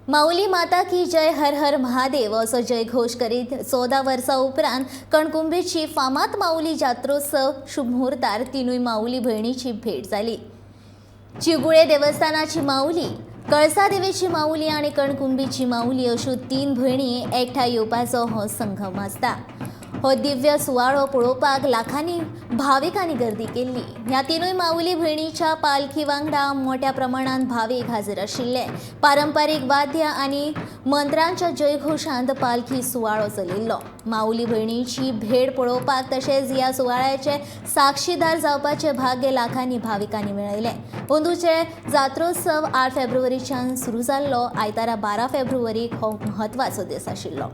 माऊली माता की जय, हर हर महादेव असो जयघोष करीत 14 वर्सां उपरांत कणकुंबीची फामाद माऊली जात्रोत्सव शुभ मुहूर्तार तिनूय माऊली भयणीची भेट जाली। चिगुळे देवस्थानाची माऊली, कळसा देवीची माऊली आणि कणकुंबीची माऊली अशो 3 भयणी एकठांय येवपाचो हो संगम आसता। हो दिव्य सुवाळो पळोवपाक लाखांनी भाविकांनी गर्दी केल्ली। ह्या तिनूय माऊली भयणीच्या पालखी वांगडा मोठ्या प्रमाणात भाविक हाजीर आशिल्ले। पारंपारीक वाद्य आणि मंत्रांच्या जयघोशांत पालखी सुवाळो चलिल्लो। माऊली भयणीची भेट पळोवपाक तशेंच ह्या सुवाळ्याचे साक्षीदार जावपाचे भाग्य लाखांनी भाविकांनी मेळयले। अंदूचे जात्रोत्सव 8 फेब्रुवारीच्यान सुरू जाल्लो। आयतारा 12 फेब्रुवारीक हो म्हत्वाचो दीस आशिल्लो।